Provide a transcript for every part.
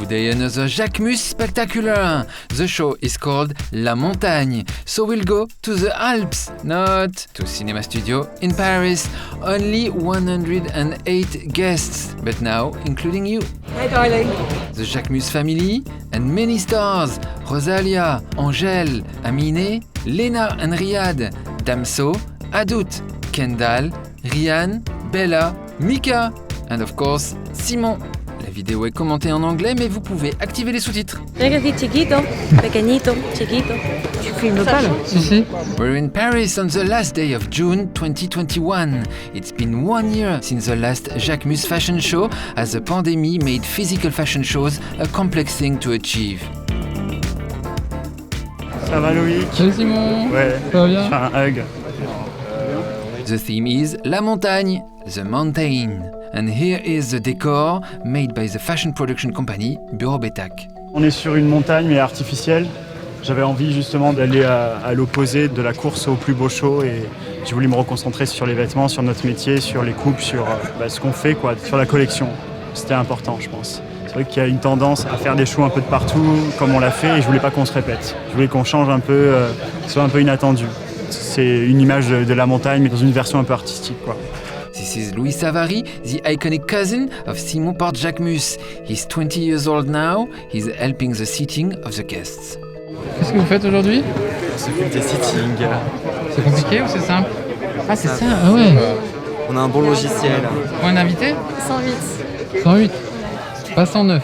Today another Jacquemus spectacular. The show is called La Montagne, so we'll go to the Alps, not to Cinema Studio in Paris. Only 108 guests, but now including you. Hi darling. The Jacquemus family and many stars: Rosalia, Angèle, Aminé, Lena and Riyad, Damso, Adout, Kendall, Rian, Bella, Mika, and of course, Simon. La vidéo est commentée en anglais, mais vous pouvez activer les sous-titres. Regardez, chiquito, pequeñito, chiquito. Tu filmes pas là? Si. We're in Paris on the last day of June 2021. It's been 1 year since the last Jacquemus fashion show, as the pandemic made physical fashion shows a complex thing to achieve. Ça va Loïc? Salut Simon. Ouais, Ça va bien? je fais un hug. The theme is La Montagne, the mountain. And here is the decor made by the fashion production company Bureau Betac. On est sur une montagne mais artificielle. J'avais envie justement d'aller à l'opposé de la course au plus beau show et j'ai voulu me reconcentrer sur les vêtements, sur notre métier, sur les coupes, sur ce qu'on fait, sur la collection. C'était important, je pense. C'est vrai qu'il y a une tendance à faire des shows un peu de partout, comme on l'a fait, et je voulais pas qu'on se répète. Je voulais qu'on change un peu, que ce soit un peu inattendu. C'est une image de la montagne, mais dans une version un peu artistique, quoi. This is Louis Savary, the iconic cousin of Simon Porte-Jacquemus. He's 20 years old now. He's helping the seating of the guests. Qu'est-ce que vous faites aujourd'hui? On s'occupe des sittings. C'est compliqué ou c'est simple? Ah c'est ça, ah ouais. On a un bon logiciel. Pour un invité? 108. 108. Pas 109.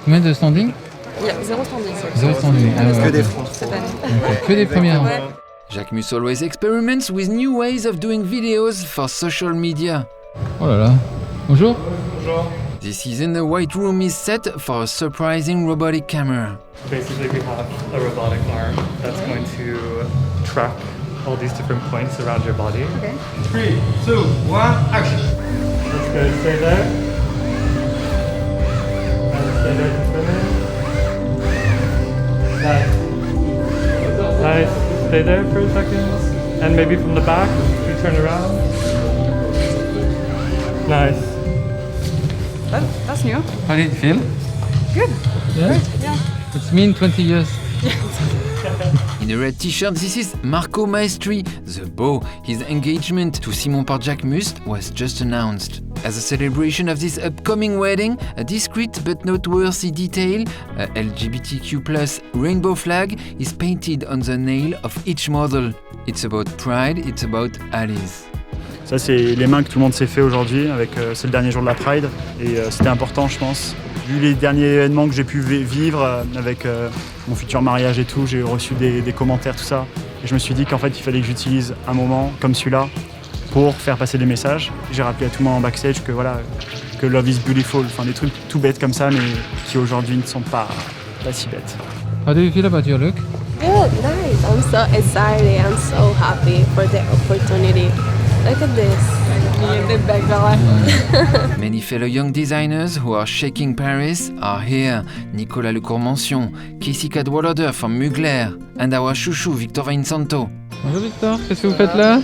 Combien de standing? Il y a 0 standing. 0 standing. Ah, ouais, Que des ok. francs. Cette année. Ok, que des premières. Ouais. Jacquemus always experiments with new ways of doing videos for social media. Oh là là. Bonjour. This season, the White Room is set for a surprising robotic camera. Basically, we have a robotic arm that's going to track all these different points around your body. Okay. 3, 2, 1, action! That's good. Stay there. And stay there for a minute. Nice. Stay there for a second. And maybe from the back, you turn around. Nice. That's new. How did it feel? Good. Yeah? Yeah. It's been 20 years. In a red t-shirt, this is Marco Maestri, the beau. His engagement to Simon Porte-Jacquemus was just announced. As a celebration of this upcoming wedding, a discreet but noteworthy detail, a LGBTQ+ rainbow flag, is painted on the nail of each model. It's about pride, it's about allies. Ça, c'est les mains que tout le monde s'est fait aujourd'hui. C'est le dernier jour de la Pride et c'était important, je pense. Vu les derniers événements que j'ai pu vivre avec mon futur mariage et tout, j'ai reçu des commentaires, tout ça. Et je me suis dit qu'en fait, il fallait que j'utilise un moment comme celui-là pour faire passer des messages. J'ai rappelé à tout le monde en backstage que voilà, que love is beautiful. Enfin, des trucs tout bêtes comme ça, mais qui aujourd'hui ne sont pas si bêtes. How do you feel about your look? Good, nice. I'm so excited. I'm so happy for the opportunity. Look at this. Many fellow young designers who are shaking Paris are here. Nicolas Lecourt-Mention, Casey Cadwallader from Mugler, and our chouchou Victor Vincenzo. Bonjour Victor, qu'est-ce que vous faites là?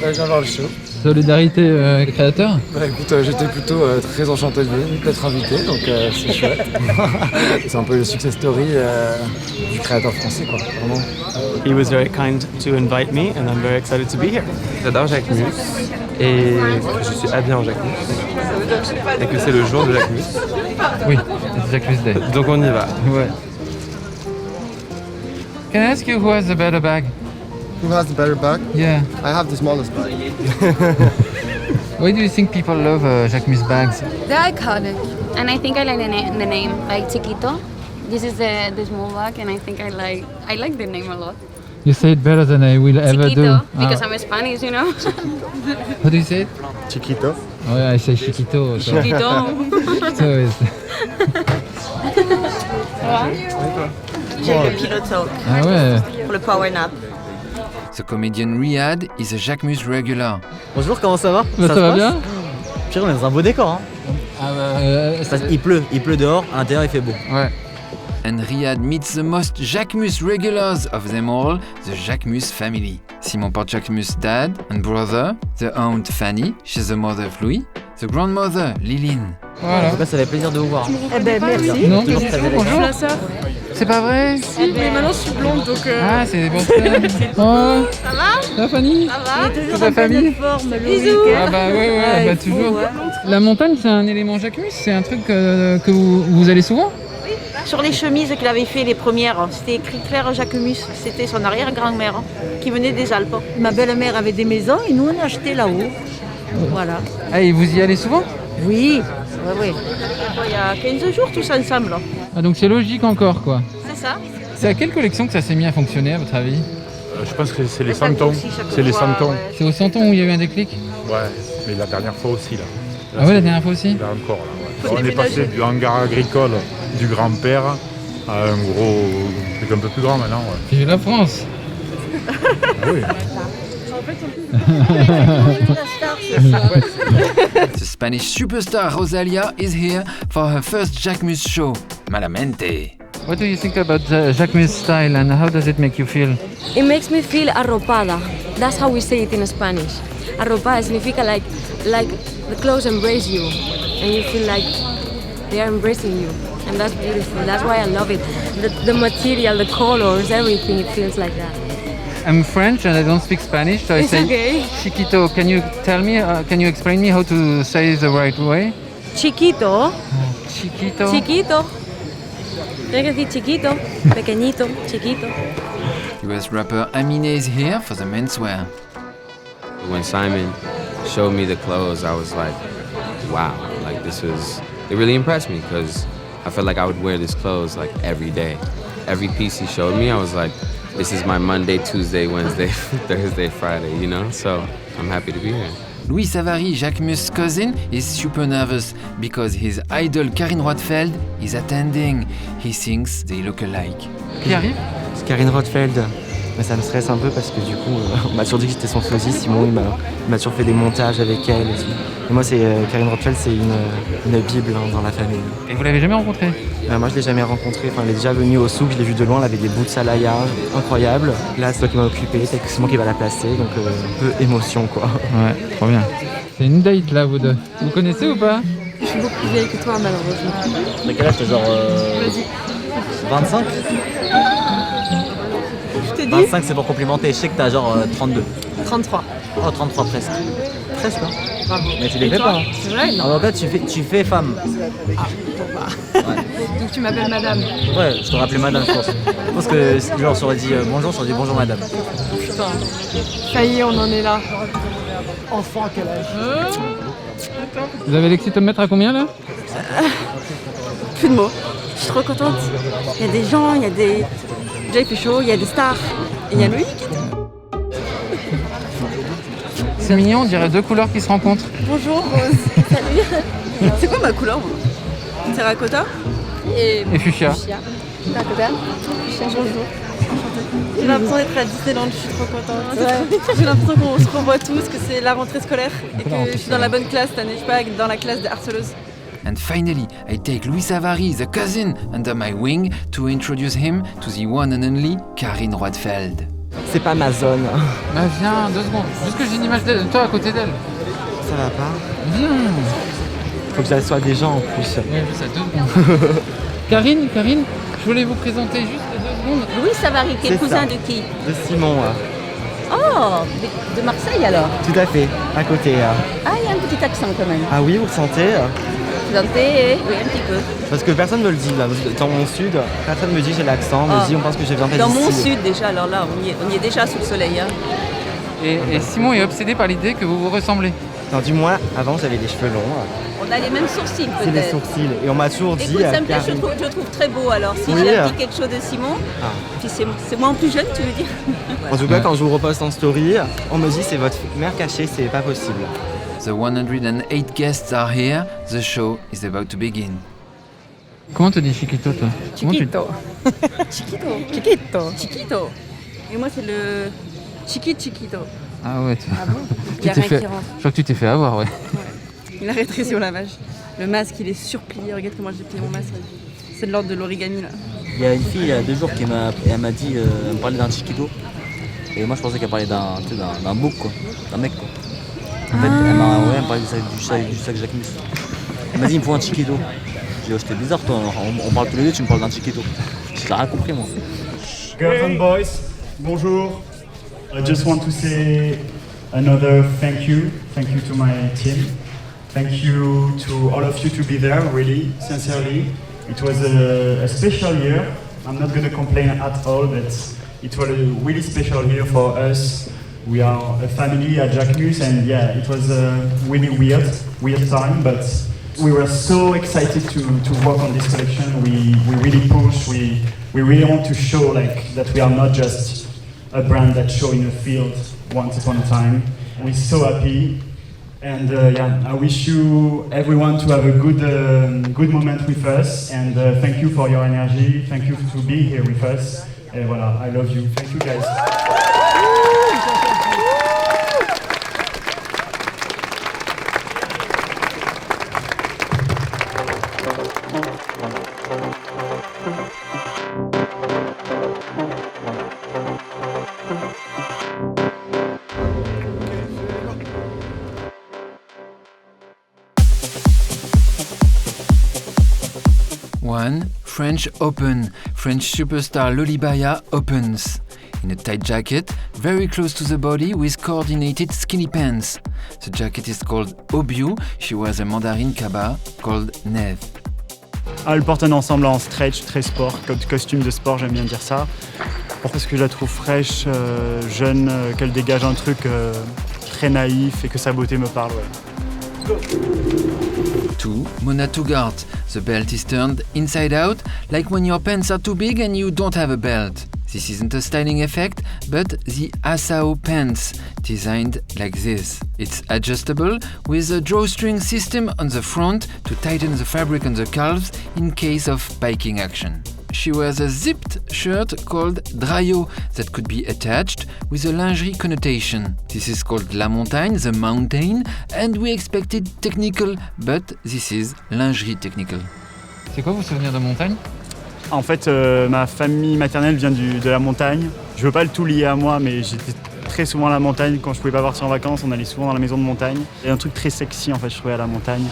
Je viens voir le show. Solidarité créateur? Bah écoute, j'étais plutôt très enchanté d'être invité, donc c'est chouette. C'est un peu le success story du créateur français, quoi, vraiment. He was very kind to invite me and I'm very excited to be here. J'adore Jacquemus et je suis habillé en Jacquemus et que c'est le jour de Jacquemus. Oui, it's Jacquemus Day. Donc on y va. Ouais. Can I ask you who has the better bag? Who has the better bag? Yeah. I have the smallest bag. Why do you think people love Jacquemus bags? They're iconic. And I think I like the name, like Chiquito. This is the small bag, and I think I like the name a lot. You say it better than I will ever do. Chiquito, because I'm Spanish, you know. How do you say it? Chiquito. Oh yeah, I say chiquito. So. Chiquito. So is. J'ai le pillow talk Ah ouais. pour le power nap. The comedian Riyad is a Jacquemus regular. Bonjour, comment ça va? Ça va bien? Pire, on est dans un beau décor. Hein. Ah bah, Parce qu'il pleut dehors, à l'intérieur il fait beau. Ouais. And Riyad meets the most Jacquemus regulars of them all, the Jacquemus family. Simon Porte-Jacquemus' dad and brother, the aunt Fanny, she's the mother of Louis, the grandmother Liline. Voilà. En tout cas, ça fait plaisir de vous voir. Eh ben merci. Non, Toujours pas du très tout, élégant. bonjour. La sœur. C'est pas vrai? Si, mais maintenant je suis blonde donc. Ah, c'est des bons frères. Oh, Ça va? la Fanny? Ça va? Il est toujours Toute la famille? forme. Bisous. Ah bah ouais, bah toujours. La montagne, c'est un élément Jacquemus, c'est un truc que vous allez souvent? Sur les chemises qu'il avait fait les premières, c'était écrit Claire Jacquemus, c'était son arrière-grand-mère qui venait des Alpes. Ma belle-mère avait des maisons et nous on a acheté là-haut. Voilà. Ah, et vous y allez souvent? Oui. Oui. Il y a 15 jours tous ensemble. Ah, donc c'est logique encore, quoi. C'est ça. C'est à quelle collection que ça s'est mis à fonctionner, à votre avis? Je pense que c'est les 100 ans. C'est les 100 ans. C'est au 100 ans où il y a eu un déclic? Ouais, mais la dernière fois aussi là. Ah ouais, la dernière fois aussi? Là encore là. Ouais. On est passé du hangar agricole du grand-père à un gros truc un peu plus grand maintenant. Ouais. Vive la France! Ah oui. The Spanish superstar Rosalia is here for her first Jacquemus show, Malamente. What do you think about Jacquemus style and how does it make you feel? It makes me feel arropada. That's how we say it in Spanish. Arropada significa like the clothes embrace you and you feel like they are embracing you. And that's beautiful. That's why I love it. The material, the colors, everything, it feels like that. I'm French and I don't speak Spanish, so I It's say okay. Chiquito. Can you tell me, can you explain me how to say the right way? Chiquito. Chiquito. Chiquito. Tienes que decir chiquito, pequeñito, chiquito. US rapper Amine is here for the menswear. When Simon showed me the clothes, I was like, wow, like it really impressed me because I felt like I would wear this clothes like every day. Every piece he showed me, I was like, this is my Monday, Tuesday, Wednesday, Thursday, Friday, you know? So I'm happy to be here. Louis Savary, Jacquemus' cousin, is super nervous because his idol Karine Roitfeld is attending. He thinks they look alike. Qui arrive? C'est Karine Roitfeld. Mais ça me stresse un peu parce que du coup, on m'a toujours dit que j'étais son sosie. Simon, il m'a toujours fait des montages avec elle et tout. Et moi, Karine Roitfeld, c'est une bible dans la famille. Et vous l'avez jamais rencontrée? Moi, je l'ai jamais rencontrée. Enfin, elle est déjà venue au souk, je l'ai vue de loin, elle avait des boots à l'aïa, incroyables. Là, c'est toi qui m'as occupé, c'est moi qui va la placer, donc un peu émotion, quoi. Ouais, trop bien. C'est une date là, vous deux. Vous connaissez ou pas? Je suis beaucoup plus vieille que toi, malheureusement. T'as quel âge? T'as genre 25? Je t'ai dit 25 c'est pour complimenter, je sais que t'as genre 32. 33. Oh 33 presque. Presque hein. Bravo. Mais tu les Et fais toi? pas hein. C'est vrai, non. En tout cas tu fais femme. Donc tu m'appelles madame. Ouais, je t'aurais appelé madame je pense. Je pense que genre j'aurais dit bonjour, j'aurais dit bonjour madame. Putain. Ça y est, on en est là. Enfant, à quel âge? Vous avez l'excitomètre à combien là? Plus de mots. Je suis trop contente. Il y a des gens, il y a des... Déjà il fait chaud, il y a des stars. Et il y a Loïc. C'est mignon, on dirait deux couleurs qui se rencontrent. Bonjour Rose. Salut. C'est quoi ma couleur moi? Terracotta Et fuchsia. Terracotta. Bonjour. J'ai l'impression d'être à Disneyland, je suis trop contente. J'ai l'impression qu'on se revoit tous, que c'est la rentrée scolaire et que je suis dans la bonne classe cette année, je suis pas dans la classe des harceleuses. And finally, I take Louis Savary, the cousin, under my wing to introduce him to the one and only Karine Roitfeld. C'est pas ma zone. Bah viens, 2 secondes. Juste que j'ai une image de toi à côté d'elle. Ça va pas? Viens. Faut que ça soit des gens en plus. Ouais, ça 2 secondes. Karine, je voulais vous présenter juste 2 secondes. Louis Savary, qui est le C'est cousin ça. de qui? De Simon. Oh, de Marseille alors? Tout à fait, à côté. Ah, il y a un petit accent quand même. Ah oui, vous le sentez? Danté, oui, un petit peu. Parce que personne me le dit là. Dans mon sud, personne me dit j'ai l'accent, me dit on pense que je viens pas Dans d'ici. mon sud déjà, alors là, on y est déjà sous le soleil. Hein. Et Simon est obsédé par l'idée que vous vous ressemblez. Non, du moins, avant j'avais les cheveux longs. On a les mêmes sourcils C'est les peut-être. sourcils. Et on m'a toujours dit. Écoute, ça me plaît, je Karine. trouve très beau alors. Si Oui. j'ai appris quelque chose de Simon, puis c'est moi en plus jeune, tu veux dire? En tout cas, quand je vous reposte en story, on me dit c'est votre mère cachée, c'est pas possible. The 108 guests are here. The show is about to begin. Comment te dis Chiquito toi? Chiquito. Chiquito. Et moi c'est le Chiquito. Ah ouais, Il y a rien qui rentre. Je crois que tu t'es fait avoir, ouais. Il a rétréci au lavage. Le masque il est surplié, regarde comment j'ai plié mon masque. C'est de l'ordre de l'origami là. Il y a une fille il y a 2 jours qui m'a dit, elle me parlait d'un Chiquito. Et moi je pensais qu'elle parlait d'un bouc quoi, d'un mec quoi. En fait, elle me parlait du sac Jacquemus. Il m'a dit il me faut un chiquito. J'ai dit c'était bizarre toi, on parle tous les deux, tu me parles d'un chiquito. J'ai rien compris moi. Girls and boys, bonjour. I just want to say another thank you to my team. Thank you to all of you to be there, really, sincerely. It was a special year. I'm not going to complain at all, but it was a really special year for us. We are a family at Jacquemus, and yeah, it was a really weird time, but we were so excited to work on this collection. We really pushed, we really want to show like that we are not just a brand that show in a field once upon a time. We're so happy, and yeah, I wish you everyone to have a good moment with us, and thank you for your energy, thank you to be here with us, et voilà, I love you, thank you guys. One, French Open. French superstar Lolibaya opens. In a tight jacket, very close to the body with coordinated skinny pants. The jacket is called Obiu. She wears a mandarin kaba called Neve. Ah, elle porte un ensemble en stretch, très sport, costume de sport, j'aime bien dire ça. Parce que je la trouve fraîche, jeune, qu'elle dégage un truc très naïf et que sa beauté me parle. Ouais. 2. Mona Tugart. The belt is turned inside out, like when your pants are too big and you don't have a belt. This isn't a styling effect, but the Asao pants, designed like this. It's adjustable with a drawstring system on the front to tighten the fabric on the calves in case of biking action. She wears a zipped shirt called Drayo that could be attached with a lingerie connotation. This is called La Montagne, the mountain, and we expected technical, but this is lingerie technical. C'est quoi vos souvenirs de montagne? En fait, ma famille maternelle vient de la montagne. Je veux pas le tout lier à moi, mais j'étais très souvent à la montagne. Quand je pouvais pas partir en vacances, on allait souvent dans la maison de montagne. Il y a un truc très sexy, en fait, je trouvais à la montagne.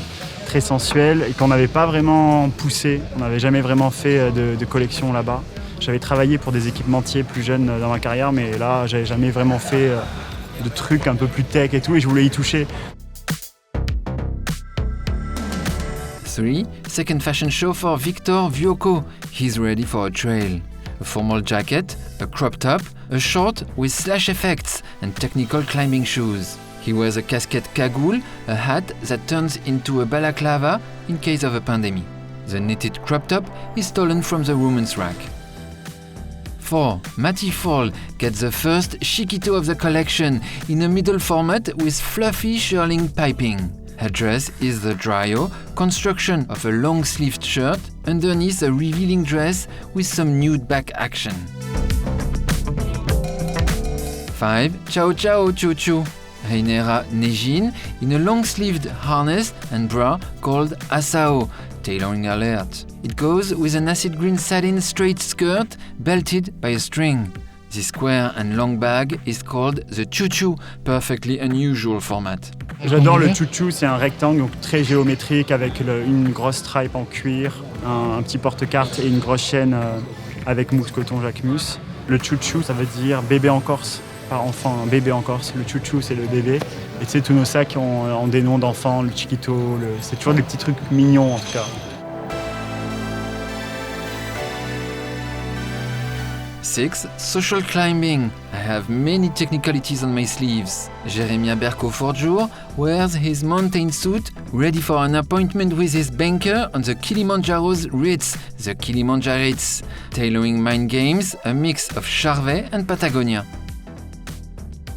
Très sensuel et qu'on n'avait pas vraiment poussé. On n'avait jamais vraiment fait de collection là-bas. J'avais travaillé pour des équipementiers plus jeunes dans ma carrière, mais là, j'avais jamais vraiment fait de trucs un peu plus tech et tout, et je voulais y toucher. 3. Second fashion show for Victor Vuoko. He's ready for a trail. A formal jacket, a crop top, a short with slash effects and technical climbing shoes. He wears a casquette cagoule, a hat that turns into a balaclava in case of a pandemic. The knitted crop top is stolen from the women's rack. 4. Matty Fall gets the first Chiquito of the collection in a middle format with fluffy shearling piping. Her dress is the Dryo, construction of a long-sleeved shirt, underneath a revealing dress with some nude back action. 5. Ciao Ciao Choo Choo. Reinera Nejin in a long-sleeved harness and bra called Asao, tailoring alert. It goes with an acid green satin straight skirt belted by a string. This square and long bag is called the Choo Choo, perfectly unusual format. J'adore le chouchou, c'est un rectangle donc très géométrique avec une grosse stripe en cuir, un petit porte-carte et une grosse chaîne avec mousse coton Jacquemus. Le chouchou, ça veut dire bébé en Corse, pas enfant, un bébé en Corse. Le chouchou, c'est le bébé. Et tu sais, tous nos sacs ont des noms d'enfants, le chiquito, c'est toujours des petits trucs mignons en tout cas. 6. Social climbing. I have many technicalities on my sleeves. Jeremia Berko-Forjour wears his mountain suit ready for an appointment with his banker on the Kilimanjaro's Ritz, the Kilimanjaritz. Tailoring mind games, a mix of Charvet and Patagonia.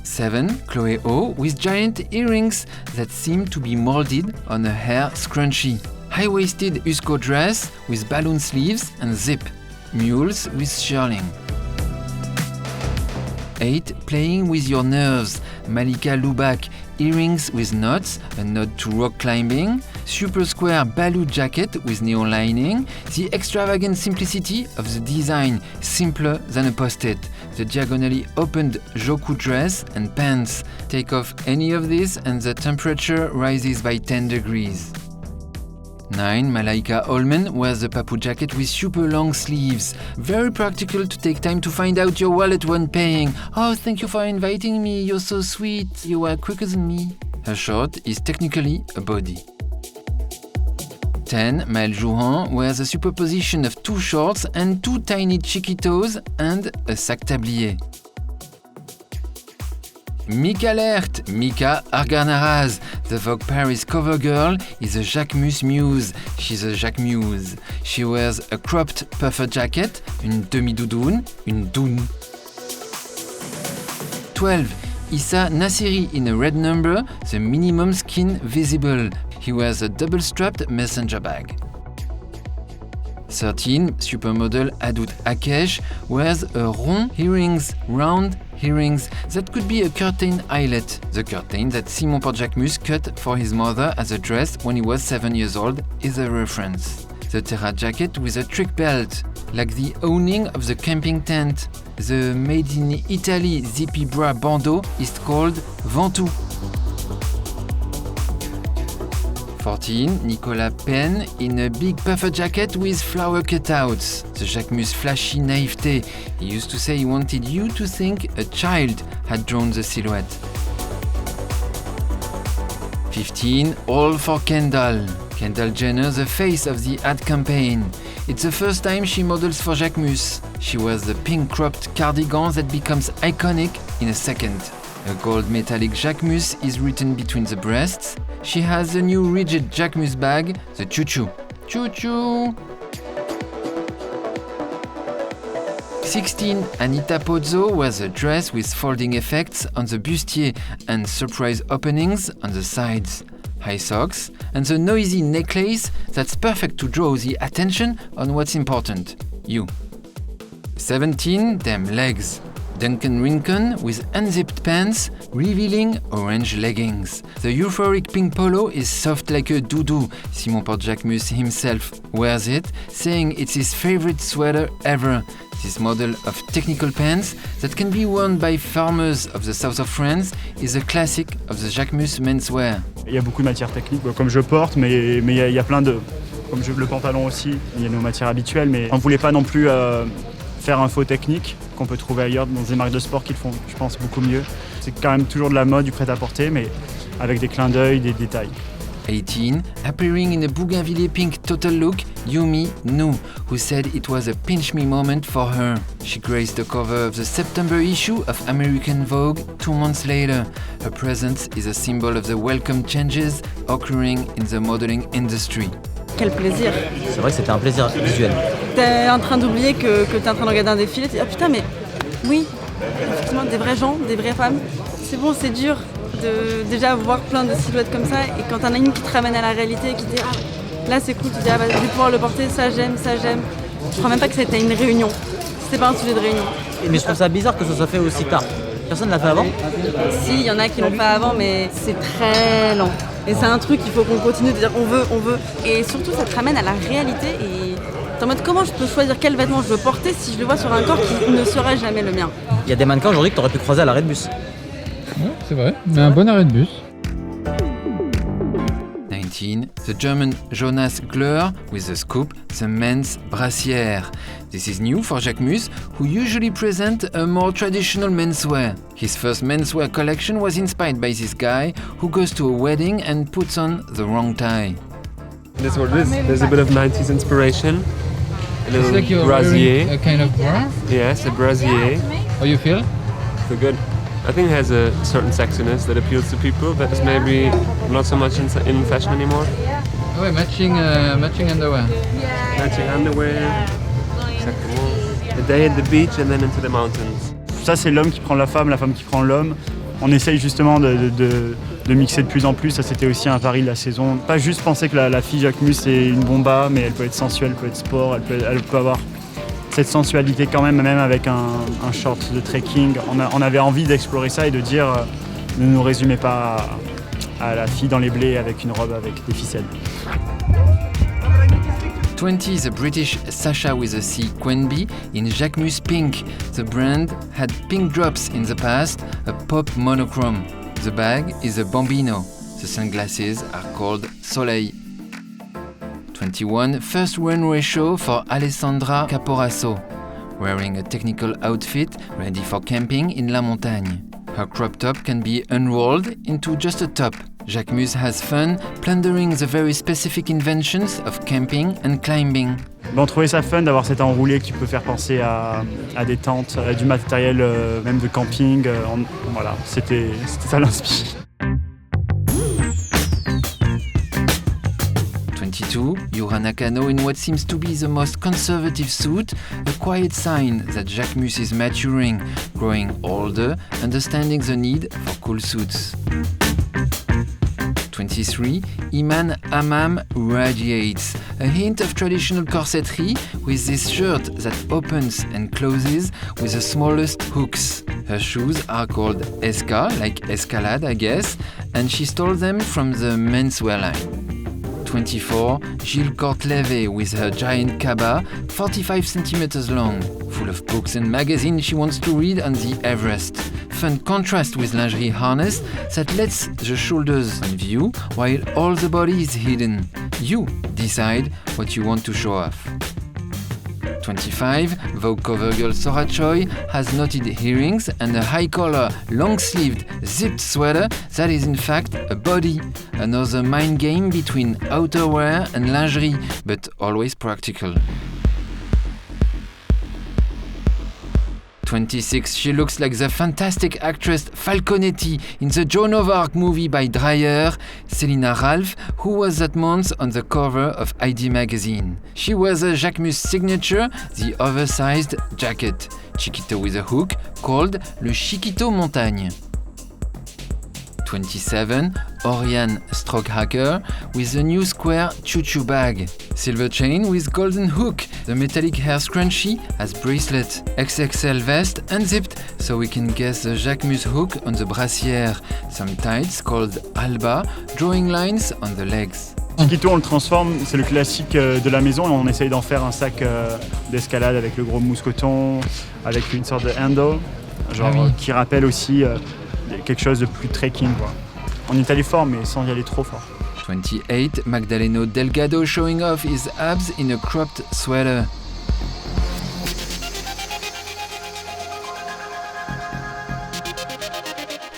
7. Chloé O with giant earrings that seem to be molded on a hair scrunchie. High-waisted Usco dress with balloon sleeves and zip. Mules with shearling. 8. Playing with your nerves. Malika Lubak, earrings with knots, a nod to rock climbing. Super square Baloo jacket with neon lining. The extravagant simplicity of the design, simpler than a post-it. The diagonally opened Joku dress and pants. Take off any of this and the temperature rises by 10 degrees. 9. Malaika Holman wears a Papou jacket with super long sleeves. Very practical to take time to find out your wallet when paying. Oh, thank you for inviting me. You're so sweet. You were quicker than me. Her short is technically a body. 10. Maëlle Jouhan wears a superposition of 2 shorts and 2 tiny chiquitos and a sac tablier. Mika Lert, Mika Arganaraz, the Vogue Paris cover girl, is a Jacquemus muse. She's a Jacquemus. She wears a cropped puffer jacket, une demi-doudoune, une doune. 12. Issa Nassiri in a red number, the minimum skin visible. He wears a double-strapped messenger bag. 13. Supermodel Adout Akesh wears a round earrings that could be a curtain eyelet, the curtain that Simon Port-Jacquemus cut for his mother as a dress when he was 7 years old is a reference. The Terra jacket with a trick belt, like the owning of the camping tent. The made in Italy zippy bra bandeau is called Ventoux. 14. Nicolas Penn in a big puffer jacket with flower cutouts. The Jacquemus flashy naivete. He used to say he wanted you to think a child had drawn the silhouette. 15. All for Kendall. Kendall Jenner, the face of the ad campaign. It's the first time she models for Jacquemus. She wears the pink cropped cardigan that becomes iconic in a second. A gold metallic Jacquemus is written between the breasts. She has a new rigid Jacquemus bag, the Choo Choo. Choo Choo! 16. Anita Pozzo wears a dress with folding effects on the bustier and surprise openings on the sides. High socks and the noisy necklace that's perfect to draw the attention on what's important, you. 17. Them legs. Duncan Rincon with unzipped pants, revealing orange leggings. The euphoric pink polo is soft like a doudou. Simon Port-Jacquemus himself wears it, saying it's his favorite sweater ever. This model of technical pants that can be worn by farmers of the south of France is a classic of the Jacquemus menswear. Il y a beaucoup de matières techniques, comme je porte, mais il y a plein de... Comme le pantalon aussi, il y a nos matières habituelles, mais on ne voulait pas non plus faire un faux technique qu'on peut trouver ailleurs dans des marques de sport qui le font, je pense, beaucoup mieux. C'est quand même toujours de la mode, du prêt-à-porter, mais avec des clins d'œil, des détails. 18. Appearing in a Bougainvillea pink total look, Yumi Nu, who said it was a pinch me moment for her. She graced the cover of the September issue of American Vogue 2 months later. Her presence is a symbol of the welcome changes occurring in the modeling industry. Quel plaisir! C'est vrai que c'était un plaisir visuel. T'es en train d'oublier que t'es en train de regarder un défilé, tu dis « Oh putain, mais oui, effectivement, des vrais gens, des vraies femmes. » C'est bon, c'est dur de déjà voir plein de silhouettes comme ça, et quand t'en as une qui te ramène à la réalité, qui te dit « Ah, là c'est cool, tu te dis « Ah, bah, je vais pouvoir le porter, ça j'aime, ça j'aime. » Je crois même pas que c'était une réunion. C'était pas un sujet de réunion. Mais je trouve ça bizarre que ça soit fait aussi tard. Personne ne l'a fait avant? Si, il y en a qui l'ont fait avant, mais c'est très lent. Et c'est un truc, il faut qu'on continue de dire on veut. Et surtout, ça te ramène à la réalité. Et t'es en mode comment je peux choisir quel vêtement je veux porter si je le vois sur un corps qui ne serait jamais le mien. Il y a des mannequins aujourd'hui que t'aurais pu croiser à l'arrêt de bus. Ouais, c'est vrai, mais un bon arrêt de bus. 19. The German Jonas Gleur with the scoop, the men's brassière. This is new for Jacquemus, who usually present a more traditional menswear. His first menswear collection was inspired by this guy who goes to a wedding and puts on the wrong tie. That's what it is. There's a bit of 90s inspiration. A little It's like you're brassiere. wearing a kind of bra? Yes, a brassiere. How you feel? So good. I think it has a certain sexiness that appeals to people that is maybe not so much in fashion anymore. Ah ouais, matching underwear. Matching underwear. Exactement. A day at the beach and then into the mountains. Ça, c'est l'homme qui prend la femme qui prend l'homme. On essaye justement de mixer de plus en plus. Ça, c'était aussi un pari de la saison. Pas juste penser que la fille Jacquemus est une bomba, mais elle peut être sensuelle, elle peut être sport, elle peut avoir cette sensualité quand même avec un short de trekking. On avait envie d'explorer ça et de dire ne nous résumez pas à la fille dans les blés avec une robe avec des ficelles. 20. The British Sasha with a C Quenby in Jacquemus Pink. The brand had pink drops in the past, a pop monochrome. The bag is a Bambino. The sunglasses are called Soleil. 21, first runway show for Alessandra Caporaso, wearing a technical outfit ready for camping in La Montagne. Her crop top can be unrolled into just a top. Jacquemus has fun plundering the very specific inventions of camping and climbing. On trouvait ça fun d'avoir cet enroulé qui peut faire penser à des tentes, du matériel même de camping. Voilà, c'était ça l'inspire. 22, Yura Nakano in what seems to be the most conservative suit, a quiet sign that Jacquemus is maturing, growing older, understanding the need for cool suits. 23, Iman Hammam radiates, a hint of traditional corsetry with this shirt that opens and closes with the smallest hooks. Her shoes are called Esca, like Escalade I guess, and she stole them from the menswear line. 24, Gilles Cortleve with her giant kaba, 45 centimeters long, full of books and magazines she wants to read on the Everest. Fun contrast with lingerie harness that lets the shoulders on view while all the body is hidden. You decide what you want to show off. 25, Vogue cover girl Sora Choi has knotted earrings and a high-collar, long-sleeved, zipped sweater that is in fact a body. Another mind game between outerwear and lingerie, but always practical. 26, she looks like the fantastic actress Falconetti in the Joan of Arc movie by Dreyer, Selina Ralph, who was that month on the cover of ID magazine. She wears a Jacquemus signature, the oversized jacket, Chiquito with a hook, called le Chiquito Montagne. 27, Oriane Strockhacker with the new square choo-choo bag. Silver chain with golden hook. The metallic hair scrunchie has bracelet. XXL vest unzipped so we can guess the Jacquemus hook on the brassière. Some tights called Alba, drawing lines on the legs. Chiquito, on le transforme, c'est le classique de la maison et on essaye d'en faire un sac d'escalade avec le gros mousqueton, avec une sorte de handle, genre qui rappelle aussi quelque chose de plus trekking, quoi. On est allé fort mais sans y aller trop fort. 28, Magdaleno Delgado showing off his abs in a cropped sweater.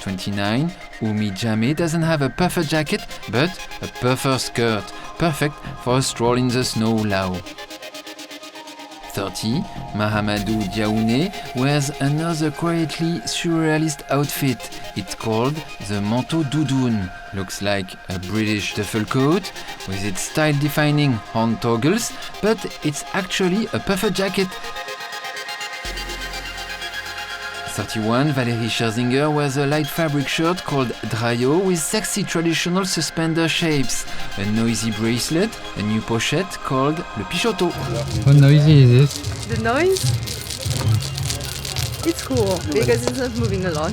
29, Umi Jame doesn't have a puffer jacket but a puffer skirt, perfect for a stroll in the snow Lao. 30, Mahamadou Diaoune wears another quietly surrealist outfit. It's called the Manteau Doudoune. Looks like a British duffel coat with its style-defining horn toggles, but it's actually a puffer jacket. 31, Valérie Scherzinger wears a light fabric shirt called Drayo with sexy traditional suspender shapes, a noisy bracelet, a new pochette called le Pichotto. How noisy is this? The noise? It's cool because it's not moving a lot.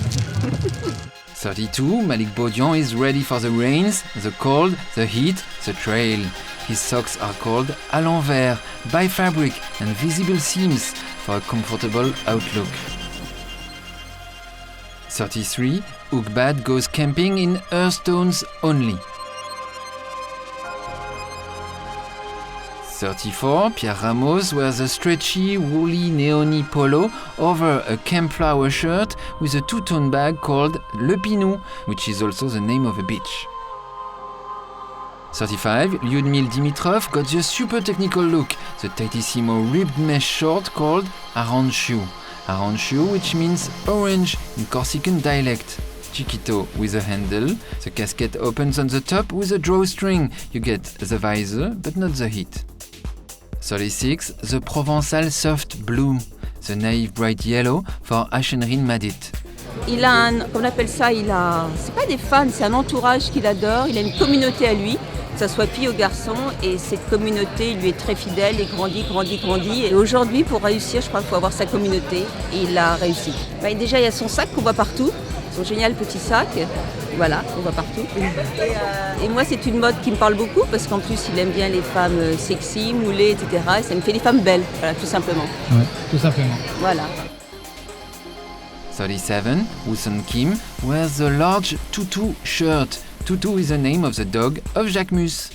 32, Malik Baudian is ready for the rains, the cold, the heat, the trail. His socks are called à l'envers, by fabric and visible seams for a comfortable outlook. 33, Ugbad goes camping in earthstones only. 34, Pierre Ramos wears a stretchy, woolly neoni polo over a campflower shirt with a two-tone bag called Le Pinou, which is also the name of a beach. 35, Lyudmil Dimitrov got the super technical look, the tightissimo ribbed mesh short called Aranchu. Aranchu, which means orange in Corsican dialect. Chiquito with a handle, the casket opens on the top with a drawstring. You get the visor, but not the heat. 36, the Provençal soft blue, the naive bright yellow for Ashenrin Madit. Il a un, comme on appelle ça, c'est pas des fans, c'est un entourage qu'il adore, il a une communauté à lui, que ce soit fille ou garçon, et cette communauté lui est très fidèle et grandit. Et aujourd'hui, pour réussir, je crois qu'il faut avoir sa communauté, et il a réussi. Déjà, il y a son sac qu'on voit partout, son génial petit sac, voilà, qu'on voit partout. Et moi, c'est une mode qui me parle beaucoup, parce qu'en plus, il aime bien les femmes sexy, moulées, etc. Et ça me fait des femmes belles, voilà, tout simplement. Ouais, tout simplement. Voilà. 37, Wooson Kim wears the large Tutu shirt. Tutu is the name of the dog of Jacquemus.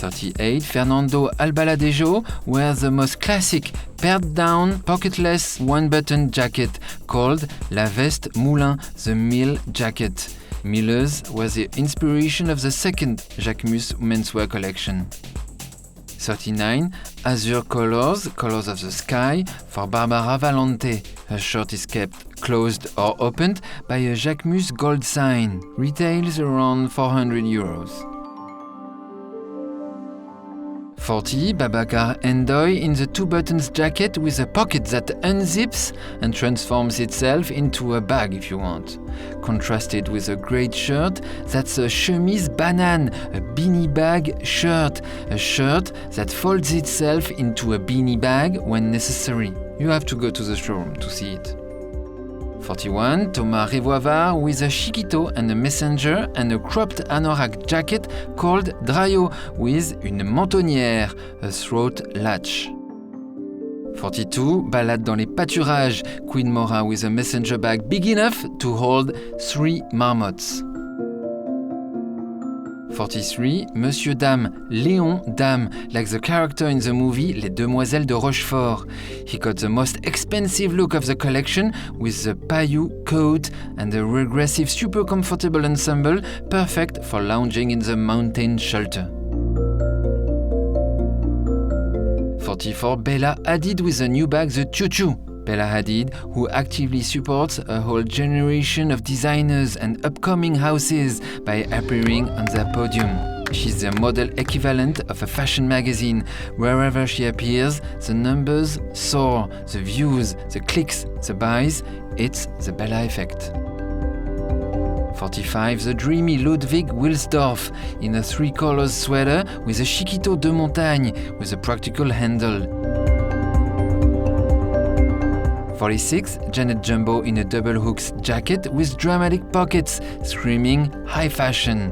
38, Fernando Albaladejo wears the most classic pared-down, pocketless, one-button jacket called La Veste Moulin, the Mill jacket. Miller's was the inspiration of the second Jacquemus menswear collection. 39, Azure colors, colors of the sky, for Barbara Valente. Her shirt is kept closed or opened by a Jacquemus gold sign. Retails around €400. 40, Babacar Endoy in the two-buttons jacket with a pocket that unzips and transforms itself into a bag if you want. Contrasted with a great shirt, that's a chemise banane, a beanie bag shirt, a shirt that folds itself into a beanie bag when necessary. You have to go to the showroom to see it. 41, Thomas Revoivard with a chiquito and a messenger and a cropped anorak jacket called Drayo with une mentonnière, a throat latch. 42, Balade dans les pâturages, Queen Mora with a messenger bag big enough to hold 3 marmots. 43, Monsieur Dame, Léon Dame, like the character in the movie Les Demoiselles de Rochefort. He got the most expensive look of the collection with the pailloux coat and the regressive super comfortable ensemble, perfect for lounging in the mountain shelter. 44, Bella Hadid with a new bag, the Choo Choo. Bella Hadid, who actively supports a whole generation of designers and upcoming houses by appearing on their podium. She's the model equivalent of a fashion magazine. Wherever she appears, the numbers soar, the views, the clicks, the buys. It's the Bella effect. 45, the dreamy Ludwig Wilsdorf in a 3-colors sweater with a chiquito de montagne with a practical handle. 46, Janet Jumbo in a double hooks jacket with dramatic pockets, screaming high fashion.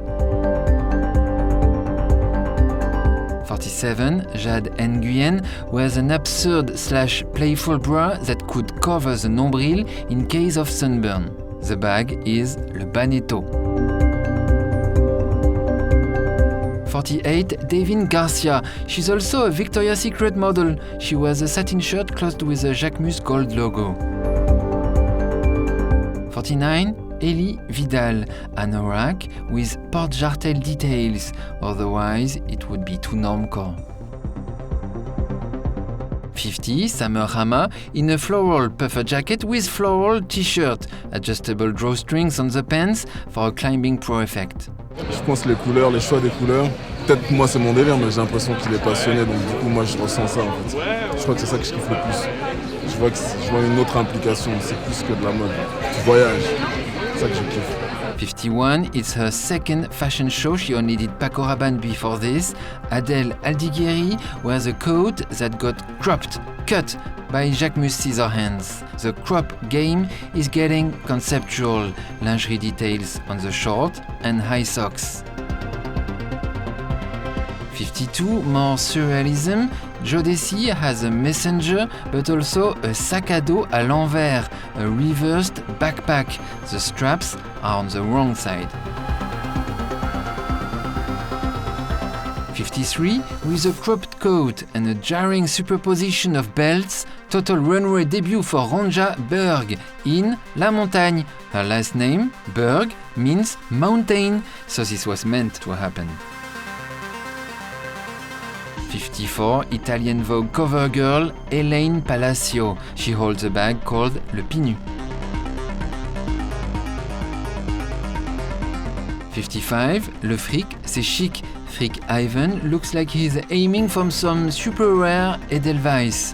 47, Jade Nguyen wears an absurd/playful bra that could cover the nombril in case of sunburn. The bag is Le Baneto. 48, Davin Garcia. She's also a Victoria's Secret model. She wears a satin shirt closed with a Jacquemus gold logo. 49, Elie Vidal, anorak with porte-jartel details. Otherwise, it would be too normcore. 50, Samer Hama in a floral puffer jacket with floral t-shirt, adjustable drawstrings on the pants for a climbing pro effect. Je pense les couleurs, les choix des couleurs, peut-être moi c'est mon délire, mais j'ai l'impression qu'il est passionné, donc du coup moi je ressens ça en fait. Je crois que c'est ça que je kiffe le plus. Je vois une autre implication, c'est plus que de la mode. Tu voyages, c'est ça que je kiffe. 51, it's her second fashion show. She only did Paco Rabanne before this. Adèle Aldigueri wears a coat that got cut by Jacquemus scissor hands. The crop game is getting conceptual. Lingerie details on the short and high socks. 52, more surrealism. Jodeci has a messenger, but also a sac à dos à l'envers, a reversed backpack. The straps are on the wrong side. 53, with a cropped coat and a jarring superposition of belts, total runway debut for Ronja Berg in La Montagne. Her last name, Berg, means mountain, so this was meant to happen. 54, Italian Vogue cover girl Elaine Palacio. She holds a bag called Le Pinu. 55, Le Fric, c'est chic. Fric Ivan looks like he's aiming from some super rare Edelweiss.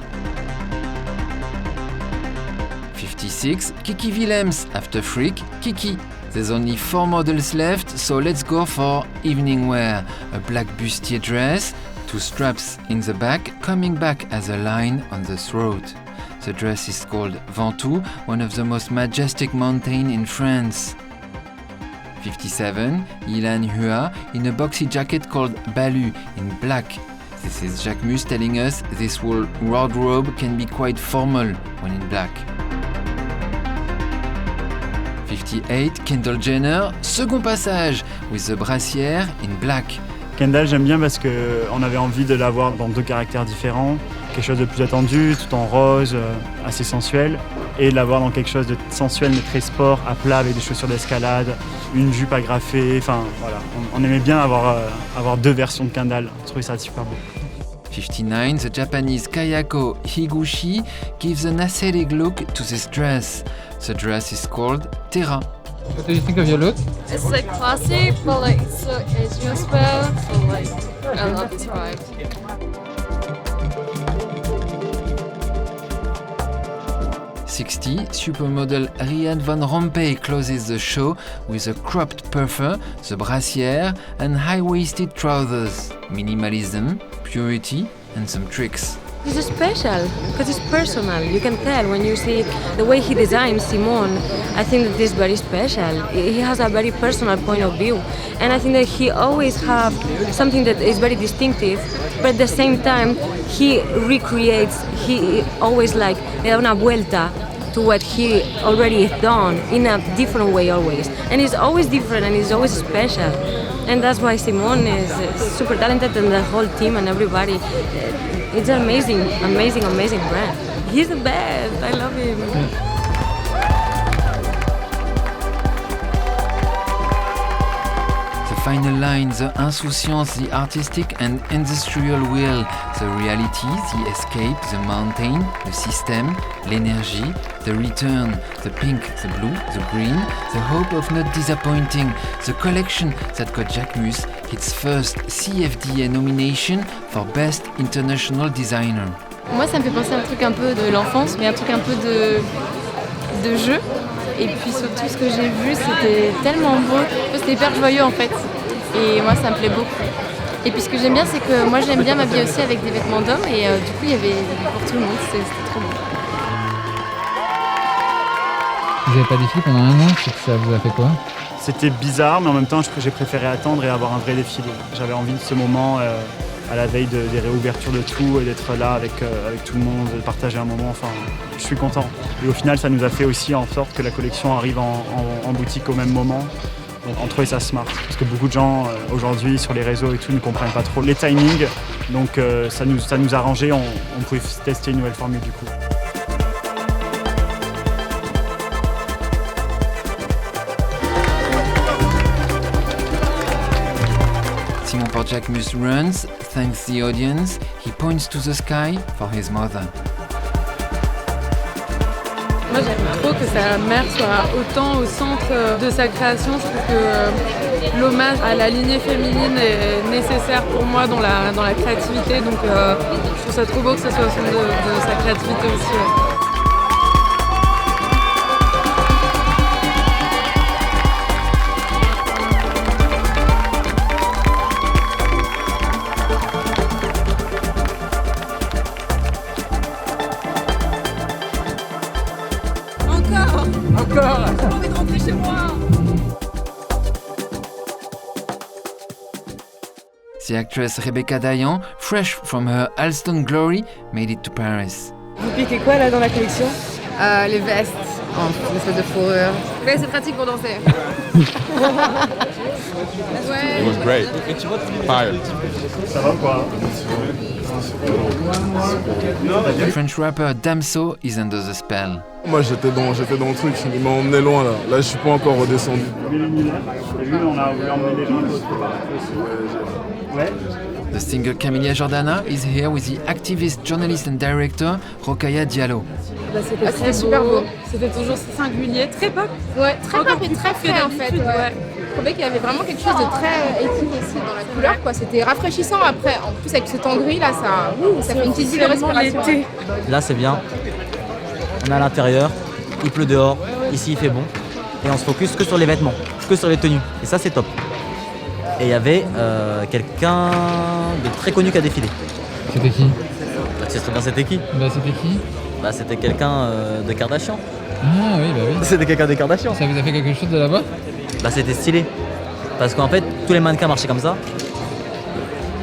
56, Kiki Willems, after Fric, Kiki. There's only 4 models left, so let's go for evening wear. A black bustier dress, 2 straps in the back, coming back as a line on the throat. The dress is called Ventoux, one of the most majestic mountains in France. 57, Ilan Hua in a boxy jacket called Balu in black. This is Jacquemus telling us this whole wardrobe can be quite formal when in black. 58, Kendall Jenner, second passage with the brassière in black. Kendall, j'aime bien parce qu'on avait envie de l'avoir dans 2 caractères différents, quelque chose de plus attendu, tout en rose, assez sensuel, et de l'avoir dans quelque chose de sensuel mais très sport, à plat avec des chaussures d'escalade, une jupe agrafée, enfin voilà. On aimait bien avoir 2 versions de Kendall, je trouvais ça super beau. 59, the Japanese Kayako Higuchi gives an aesthetic look to this dress. The dress is called Terra. What do you think of your look? It's like classic, but like so edgy as well. So like I love this vibe. 60, supermodel Rhian Van Rompuy closes the show with a cropped puffer, the brassiere, and high-waisted trousers. Minimalism, purity, and some tricks. It's special because it's personal. You can tell when you see the way he designs Simone. I think that it's very special. He has a very personal point of view, and I think that he always have something that is very distinctive. But at the same time, he recreates. He always like le da una vuelta to what he already has done in a different way always, and it's always different and it's always special. And that's why Simone is super talented, and the whole team and everybody. It's an amazing, amazing, amazing brand. He's the best. I love him. The final line, the insouciance, the artistic and industrial will, the reality, the escape, the mountain, the system, l'énergie, the return, the pink, the blue, the green, the hope of not disappointing, the collection that got Jacquemus its first CFDA nomination for Best International Designer. Moi, ça me fait penser à un truc un peu de l'enfance, mais un truc un peu de jeu. Et puis surtout, ce que j'ai vu, c'était tellement beau. C'était hyper joyeux en fait. Et moi, ça me plaît beaucoup. Et puis ce que j'aime bien, c'est que moi, j'aime bien m'habiller aussi avec des vêtements d'hommes. Et du coup, il y avait pour tout le monde. C'était trop beau. Vous n'avez pas défilé pendant 1 an, ça vous a fait quoi? C'était bizarre, mais en même temps, j'ai préféré attendre et avoir un vrai défilé. J'avais envie de ce moment à la veille des réouvertures de tout et d'être là avec tout le monde, de partager un moment. Enfin, je suis content. Et au final, ça nous a fait aussi en sorte que la collection arrive en boutique au même moment. Donc, on trouvait ça smart. Parce que beaucoup de gens aujourd'hui sur les réseaux et tout ne comprennent pas trop les timings. Donc ça nous a arrangé, on pouvait tester une nouvelle formule du coup. Simon Port-Jacquemus runs, thanks the audience, he points to the sky for his mother. Moi j'aime trop que sa mère soit autant au centre de sa création. Je trouve que l'hommage à la lignée féminine est nécessaire pour moi dans la créativité. Donc je trouve ça trop beau que ce soit au centre de sa créativité aussi. Ouais. Encore! J'ai envie de rentrer chez moi! The actress Rebecca Dayan, fresh from her Alston glory, made it to Paris. Vous piquez quoi là dans la collection? Les vestes, une espèce de fourrure. Ouais, c'est pratique pour danser. Ouais. It was great. Fire. Ça va quoi? The French rapper Damso is under the spell. Moi j'étais dans le truc, il m'a emmené loin là. Là je suis pas encore redescendu. On a voulu emmener les gens de l'autre part aussi. Ouais. The singer Camilla Jordana is here with the activist, journalist and director Rokhaya Diallo. C'était super beau. C'était toujours singulier, très pop. Ouais, très pop et très frais en fait. Ouais. Je trouvais qu'il y avait vraiment quelque chose de très éthique aussi dans la couleur, quoi. C'était rafraîchissant après. En plus avec ce temps gris là, ça fait une petite bulle de respiration. Là c'est bien. On est à l'intérieur, il pleut dehors, ici il fait bon. Et on se focus que sur les vêtements, que sur les tenues. Et ça c'est top. Et il y avait quelqu'un de très connu qui a défilé. C'était qui? Bah, tu sais très bien c'était qui? Bah c'était qui? Bah c'était quelqu'un de Kardashian. Ah oui, bah oui. C'était quelqu'un de Kardashian. Ça vous a fait quelque chose de là-bas? Bah c'était stylé. Parce qu'en fait, tous les mannequins marchaient comme ça.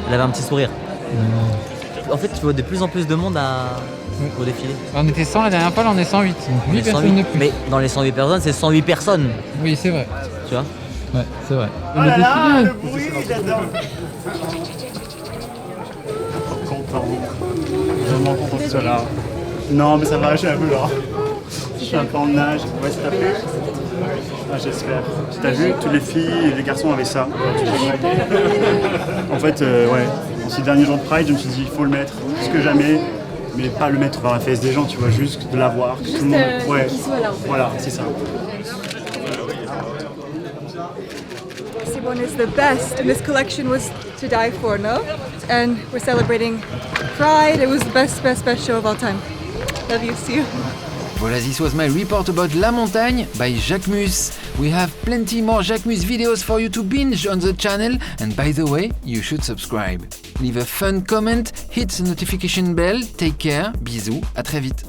Elle avait un petit sourire. En fait, tu vois de plus en plus de monde au défilé. On était 100 la dernière fois, là on est 108. Donc 8 personnes de plus. Mais dans les 108 personnes, c'est 108 personnes. Oui, c'est vrai. Tu vois? Ouais, c'est vrai. Oh là là, le bruit, j'adore. Content. Vraiment content que tu sois là. Non, mais ça va, je suis un peu là. Je suis un peu en nage. Ouais, ça t'a plu? Ah, j'espère. T'as vu, toutes les filles et les garçons avaient ça. En fait, ouais, ces derniers jours de Pride, je me suis dit, il faut le mettre, plus que jamais. Mais pas le mettre dans la fesse des gens, tu vois, juste de l'avoir. Juste tout le monde. Ouais. qu'il soit là. En fait. Voilà, c'est ça. Simone is the best, and this collection was to die for, no? And we're celebrating Pride. It was the best show of all time. Love you, see you. Voilà, this was my report about La Montagne by Jacquemus. We have plenty more Jacquemus videos for you to binge on the channel, and by the way, you should subscribe. Leave a fun comment, hit the notification bell, take care, bisous, à très vite.